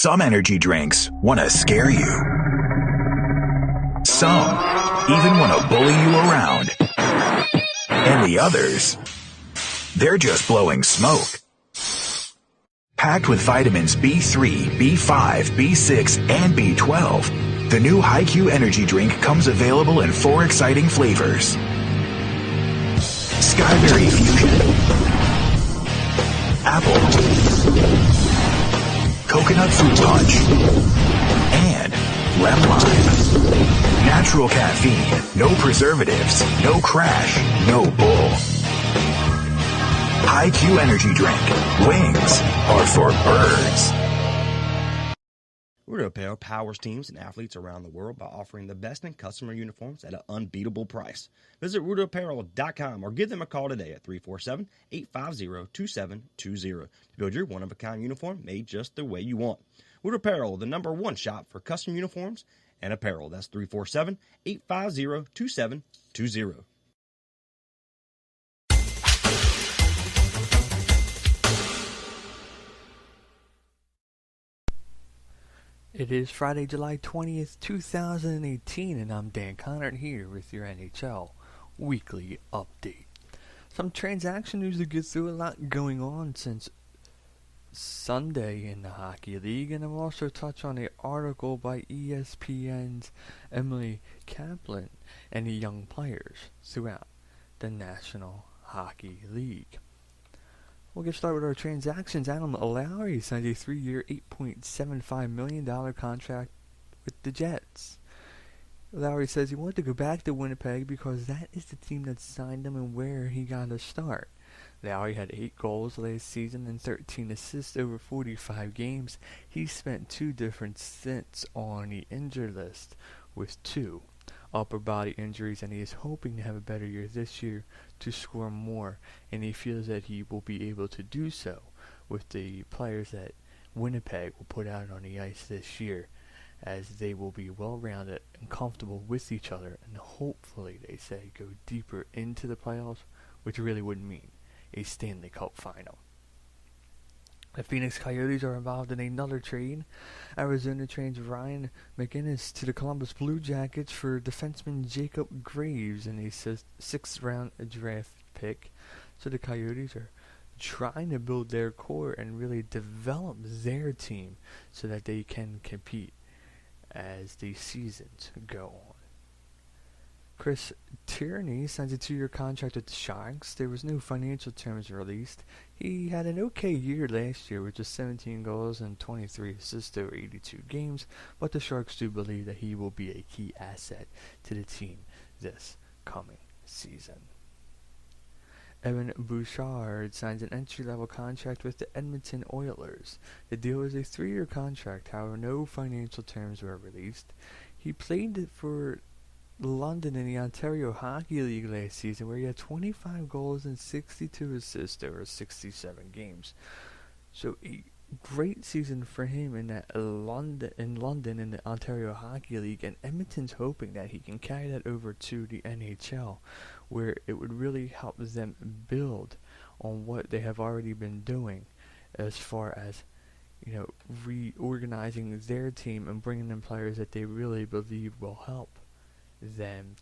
Some energy drinks want to scare you. Some even want to bully you around. And the others, they're just blowing smoke. Packed with vitamins B3, B5, B6, and B12, the new HiQ energy drink comes available in 4 exciting flavors. Skyberry Fusion, Apple, Coconut Fruit Punch, and Lemon Lime. Natural caffeine, no preservatives, no crash, no bull. HiQ energy drink. Wings are for birds. Rudo Apparel powers teams and athletes around the world by offering the best in customer uniforms at an unbeatable price. Visit RudoApparel.com or give them a call today at 347-850-2720 to build your one-of-a-kind uniform made just the way you want. Rudo Apparel, the #1 shop for custom uniforms and apparel. That's 347-850-2720. It is Friday, July 20th, 2018, and I'm Dan Conard here with your NHL Weekly Update. Some transaction news to get through, a lot going on since Sunday in the Hockey League, and I'll also touch on an article by ESPN's Emily Kaplan and the young players throughout the National Hockey League. We'll get started with our transactions. Adam Lowry signed a 3-year, $8.75 million contract with the Jets. Lowry says he wanted to go back to Winnipeg because that is the team that signed him and where he got to start. Lowry had 8 goals last season and 13 assists over 45 games. He spent 2 different stints on the injured list with 2 upper body injuries, and he is hoping to have a better year this year to score more, and he feels that he will be able to do so with the players that Winnipeg will put out on the ice this year, as they will be well-rounded and comfortable with each other, and hopefully, they say, go deeper into the playoffs, which really would mean a Stanley Cup final. The Phoenix Coyotes are involved in another trade. Arizona trades Ryan McInnes to the Columbus Blue Jackets for defenseman Jacob Graves and a 6th-round draft pick. So the Coyotes are trying to build their core and really develop their team so that they can compete as the seasons go on. Chris Tierney signs a 2-year contract with the Sharks. There was no financial terms released. He had an okay year last year with just 17 goals and 23 assists over 82 games, but the Sharks do believe that he will be a key asset to the team this coming season. Evan Bouchard signs an entry-level contract with the Edmonton Oilers. The deal is a 3-year contract, however no financial terms were released. He played for London in the Ontario Hockey League last season, where he had 25 goals and 62 assists over 67 games. So a great season for him in London in the Ontario Hockey League, and Edmonton's hoping that he can carry that over to the NHL, where it would really help them build on what they have already been doing as far as reorganizing their team and bringing in players that they really believe will help them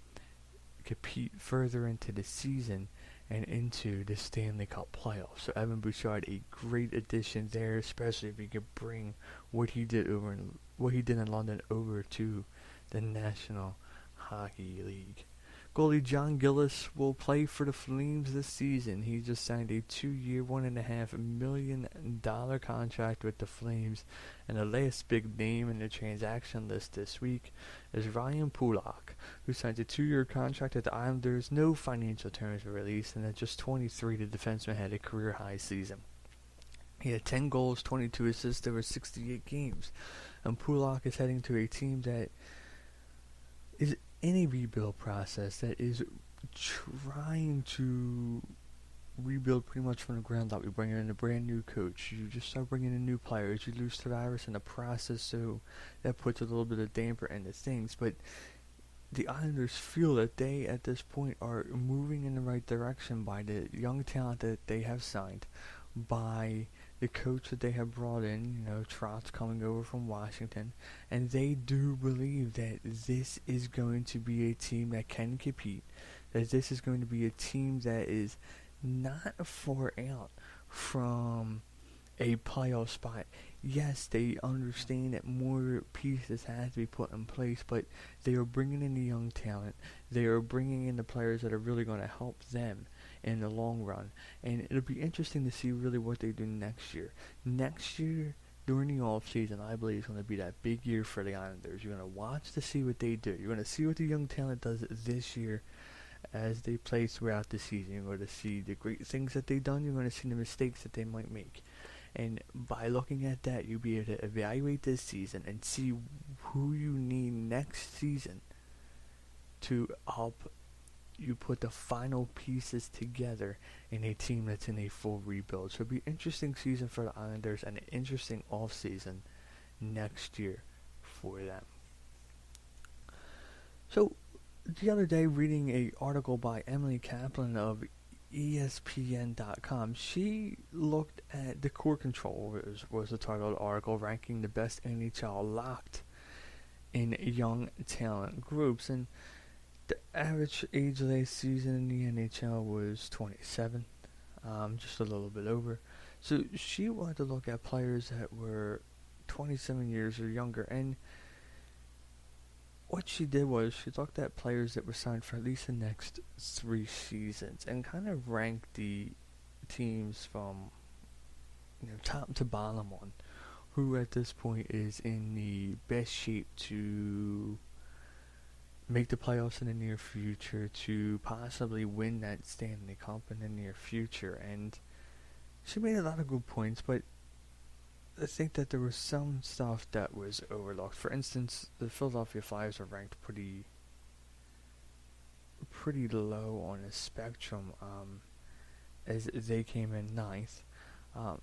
compete further into the season and into the Stanley Cup playoffs. So Evan Bouchard, a great addition there, especially if he could bring what he did in London over to the National Hockey League. Goalie John Gillis will play for the Flames this season. He just signed a 2-year, $1.5 million contract with the Flames. And the last big name in the transaction list this week is Ryan Pulock, who signs a 2-year contract at the Islanders. No financial terms were released, and at just 23, the defenseman had a career-high season. He had 10 goals, 22 assists over 68 games. And Pulock is heading to a team that is in a rebuild process, that is trying to rebuild pretty much from the ground up. You bring in a brand new coach, you just start bringing in new players, you lose Tavares in the process, so that puts a little bit of damper into things. But the Islanders feel that they, at this point, are moving in the right direction by the young talent that they have signed, by the coach that they have brought in, Trout's coming over from Washington, and they do believe that this is going to be a team that can compete, that this is going to be a team that is not far out from a playoff spot. Yes, they understand that more pieces have to be put in place, but they are bringing in the young talent. They are bringing in the players that are really going to help them in the long run. And it'll be interesting to see really what they do next year. Next year, during the offseason, I believe is going to be that big year for the Islanders. You're going to watch to see what they do. You're going to see what the young talent does this year as they play throughout the season. You're going to see the great things that they've done. You're going to see the mistakes that they might make. And by looking at that, you'll be able to evaluate this season and see who you need next season to help you put the final pieces together in a team that's in a full rebuild. So it'll be an interesting season for the Islanders and an interesting offseason next year for them. So the other day, reading an article by Emily Kaplan of ESPN.com, she looked at the Core Control, was the title of the article, ranking the best NHL locked in young talent groups, and the average age last season in the NHL was 27, just a little bit over. So she wanted to look at players that were 27 years or younger, and what she did was she looked at players that were signed for at least the next 3 seasons and kind of ranked the teams from top to bottom on who at this point is in the best shape to make the playoffs in the near future, to possibly win that Stanley Cup in the near future. And she made a lot of good points, but I think that there was some stuff that was overlooked. For instance, the Philadelphia Flyers are ranked pretty low on the spectrum, as they came in 9th.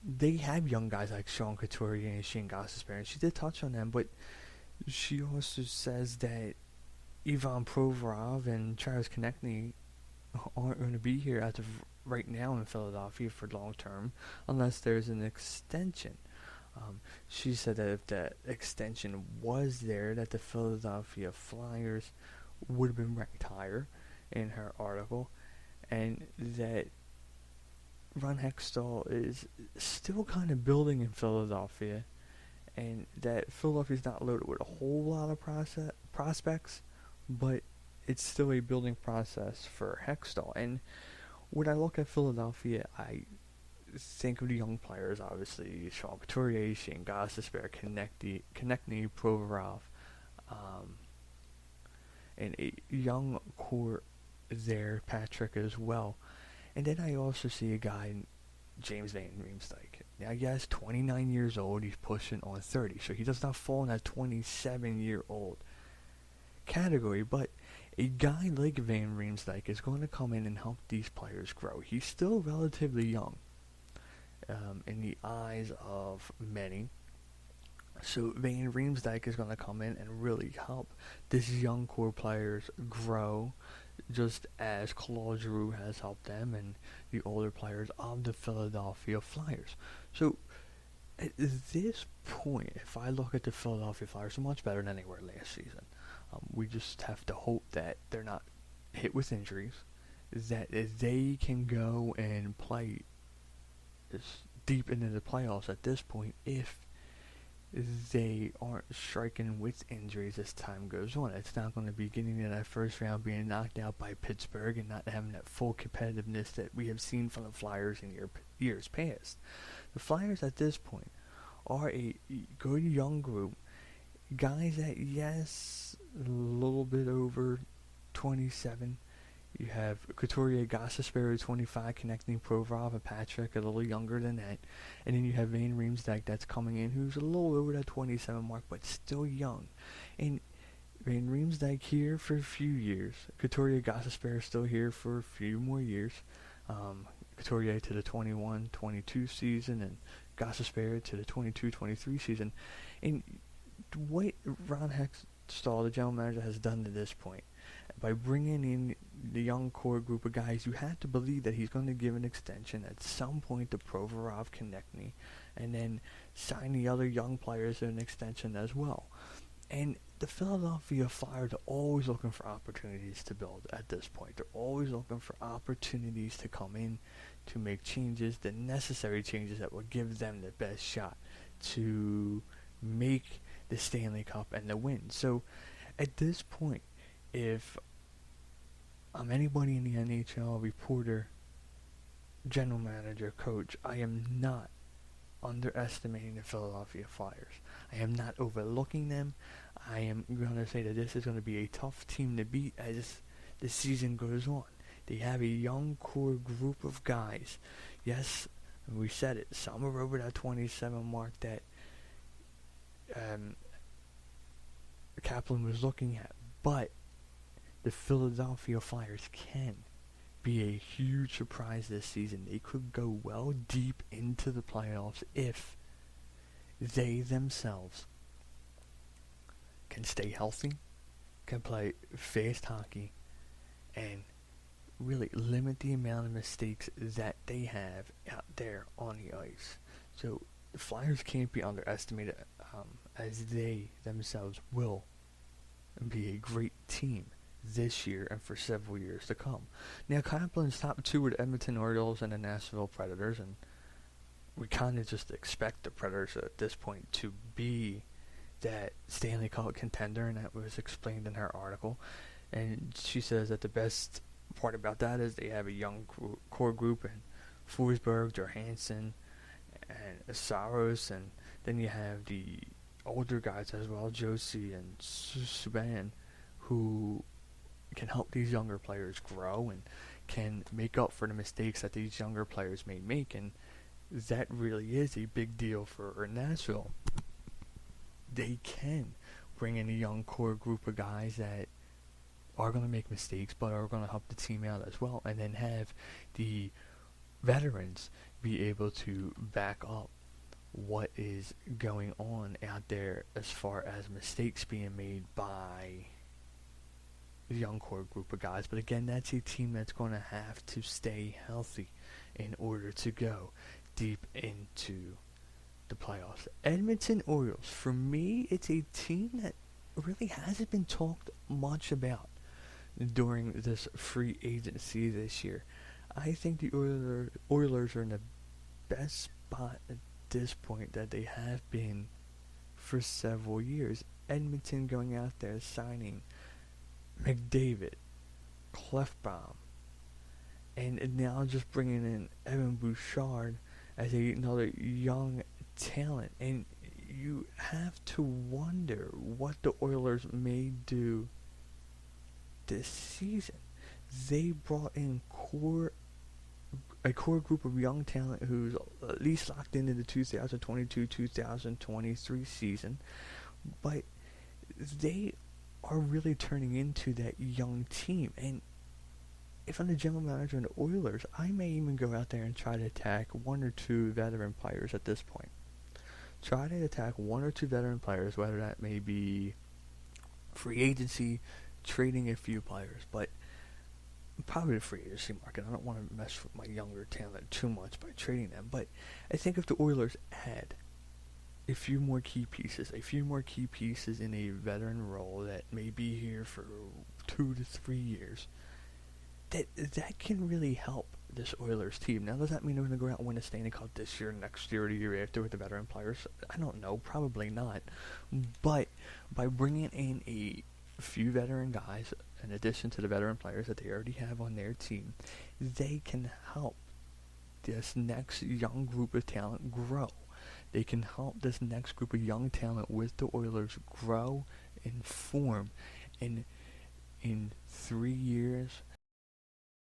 They have young guys like Sean Couturier and Shane Gostisbehere, and she did touch on them, but she also says that Ivan Provorov and Travis Konechny aren't going to be here as of right now in Philadelphia for long term unless there's an extension. She said that if that extension was there, that the Philadelphia Flyers would have been ranked higher in her article, and that Ron Hextall is still kind of building in Philadelphia, and that Philadelphia's not loaded with a whole lot of prospects, but it's still a building process for Hextall. And when I look at Philadelphia, I think of the young players, obviously, Sean Couturier, Shane Gostisbehere, Konechny, Provorov, and a young core there, Patrick as well. And then I also see a guy, James Van Riemsdyk. Now, yes, 29 years old, he's pushing on 30, so he does not fall in that 27-year-old category, but a guy like Van Riemsdyk is going to come in and help these players grow. He's still relatively young in the eyes of many. So Van Riemsdyk is going to come in and really help these young core players grow, just as Claude Giroux has helped them and the older players of the Philadelphia Flyers. So at this point, if I look at the Philadelphia Flyers, they're much better than they were last season. We just have to hope that they're not hit with injuries, that they can go and play deep into the playoffs at this point if they aren't striking with injuries as time goes on. It's not going to be getting in that first round being knocked out by Pittsburgh and not having that full competitiveness that we have seen from the Flyers in years past. The Flyers at this point are a good young group. Guys that, yes, a little bit over 27. You have Couturier, Gostisbehere, 25, Konechny, Provorov, and Patrick, a little younger than that. And then you have Van Riemsdyk that's coming in, who's a little over that 27 mark, but still young. And Van Riemsdyk here for a few years. Couturier, Gostisbehere still here for a few more years. Couturier to the 21-22 season, and Gostisbehere to the 22-23 season. And what Ron Hextall, the general manager, has done to this point, by bringing in the young core group of guys, you have to believe that he's going to give an extension at some point to Provorov, Konechny, and then sign the other young players an extension as well. And the Philadelphia Flyers are always looking for opportunities to build at this point. They're always looking for opportunities to come in, to make changes, the necessary changes that will give them the best shot to make the Stanley Cup and the win. So at this point, if I'm anybody in the NHL, reporter, general manager, coach, I am not underestimating the Philadelphia Flyers. I am not overlooking them. I am going to say that this is going to be a tough team to beat as the season goes on. They have a young core group of guys. Yes, we said it. Some are over that 27 mark that Kaplan was looking at. But the Philadelphia Flyers can be a huge surprise this season. They could go well deep into the playoffs if they themselves can stay healthy, can play fast hockey, and really limit the amount of mistakes that they have out there on the ice. So the Flyers can't be underestimated, as they themselves will be a great team this year and for several years to come. Now, Kaplan's top two are the Edmonton Orioles and the Nashville Predators, and we kind of just expect the Predators at this point to be that Stanley Cup contender, and that was explained in her article. And she says that the best part about that is they have a young core group, and Forsberg, Johansson, and Saros, and then you have the older guys as well, Josie and Subban, who can help these younger players grow and can make up for the mistakes that these younger players may make, and that really is a big deal for Nashville. They can bring in a young core group of guys that are going to make mistakes but are going to help the team out as well, and then have the veterans be able to back up what is going on out there as far as mistakes being made by the young core group of guys. But again, that's a team that's going to have to stay healthy in order to go deep into the playoffs. Edmonton Orioles, for me, it's a team that really hasn't been talked much about during this free agency this year. I think the Oilers are in the best spot at this point that they have been for several years. Edmonton going out there signing McDavid, Clefbaum, and now just bringing in Evan Bouchard as another young talent. And you have to wonder what the Oilers may do this season. They brought in a core group of young talent who's at least locked into the 2022-2023 season, but they are really turning into that young team. And if I'm the general manager of the Oilers, I may even go out there and try to attack one or two veteran players at this point. Try to attack one or two veteran players, whether that may be free agency, trading a few players, but probably the free agency market. I don't want to mess with my younger talent too much by trading them, but I think if the Oilers add a few more key pieces in a veteran role that may be here for 2 to 3 years, that can really help this Oilers team. Now, does that mean they're going to go out and win a Stanley Cup this year, next year, or the year after with the veteran players? I don't know. Probably not. But by bringing in a few veteran guys, in addition to the veteran players that they already have on their team, they can help this next young group of talent grow. They can help this next group of young talent with the Oilers grow and form. And in 3 years,